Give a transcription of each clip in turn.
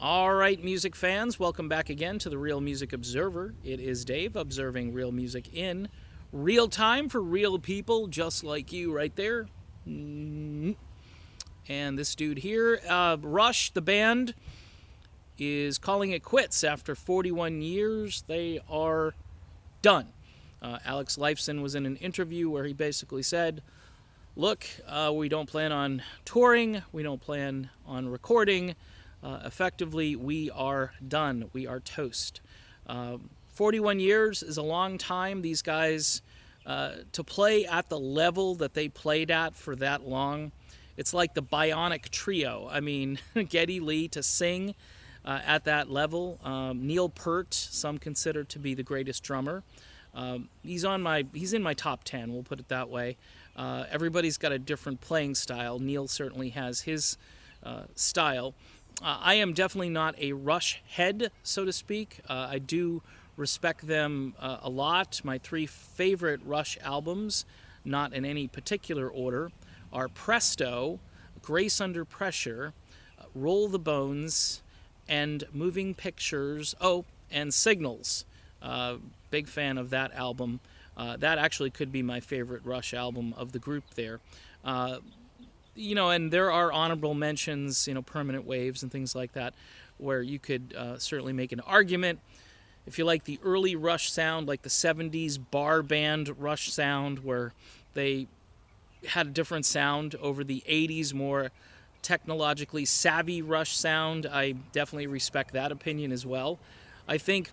All right, music fans, welcome back again to the Real Music Observer. It is Dave observing real music in real time for real people just like you right there. And this dude here, Rush, the band, is calling it quits after 41 years. They are done. Alex Lifeson was in an interview where he basically said, look, we don't plan on touring, we don't plan on recording. Effectively, we are done. We are toast. 41 years is a long time. These guys, to play at the level that they played at for that long, it's like the Bionic Trio. I mean, Geddy Lee to sing at that level. Neil Peart, some consider to be the greatest drummer. He's in my top 10, we'll put it that way. Everybody's got a different playing style. Neil certainly has his style. I am definitely not a Rush head, so to speak. I do respect them a lot. My three favorite Rush albums, not in any particular order, are Presto, Grace Under Pressure, Roll the Bones, and Moving Pictures, and Signals. Big fan of that album. That actually could be my favorite Rush album of the group there. And there are honorable mentions, Permanent Waves and things like that, where you could certainly make an argument. If you like the early Rush sound, like the 70s bar band Rush sound, where they had a different sound over the 80s, more technologically savvy Rush sound, I definitely respect that opinion as well. I think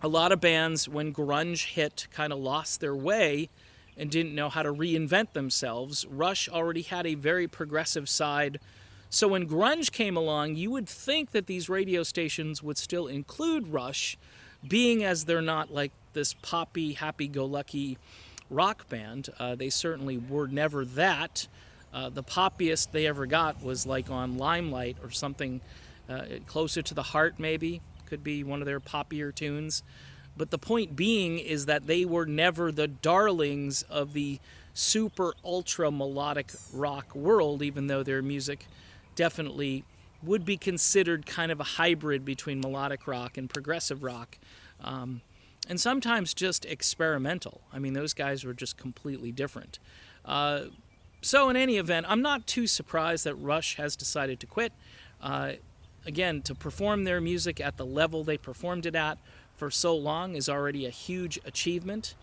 a lot of bands, when grunge hit, kind of lost their way and didn't know how to reinvent themselves. Rush already had a very progressive side. So when grunge came along, you would think that these radio stations would still include Rush, being as they're not like this poppy, happy-go-lucky rock band. They certainly were never that. The poppiest they ever got was like on Limelight or something closer to the Heart, maybe. Could be one of their poppier tunes. But the point being is that they were never the darlings of the super ultra melodic rock world, even though their music definitely would be considered kind of a hybrid between melodic rock and progressive rock, and sometimes just experimental. I mean, those guys were just completely different. So in any event, I'm not too surprised that Rush has decided to quit. Again, to perform their music at the level they performed it at for so long is already a huge achievement.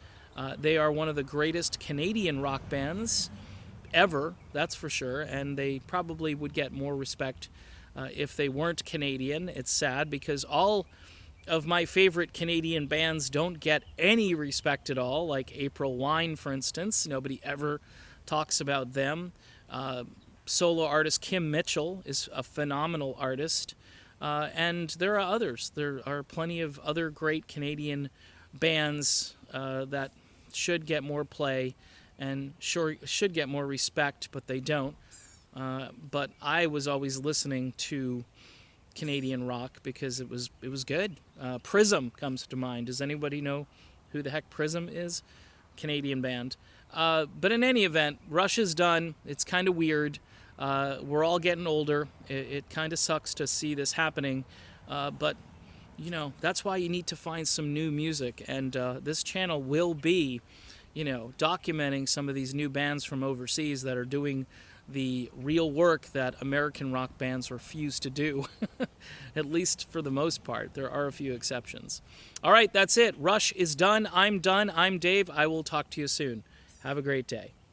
They are one of the greatest Canadian rock bands ever, that's for sure, and they probably would get more respect if they weren't Canadian. It's sad because all of my favorite Canadian bands don't get any respect at all, like April Wine, for instance. Nobody ever talks about them. Solo artist Kim Mitchell is a phenomenal artist. And there are others. There are plenty of other great Canadian bands that should get more play and should get more respect, but they don't. But I was always listening to Canadian rock because it was good. Prism comes to mind. Does anybody know who the heck Prism is? Canadian band. But in any event, Rush is done. It's kind of weird. We're all getting older. It kind of sucks to see this happening, but that's why you need to find some new music, and this channel will be documenting some of these new bands from overseas that are doing the real work that American rock bands refuse to do, at least for the most part. There are a few exceptions. All right, that's it. Rush is done. I'm done. I'm Dave. I will talk to you soon. Have a great day.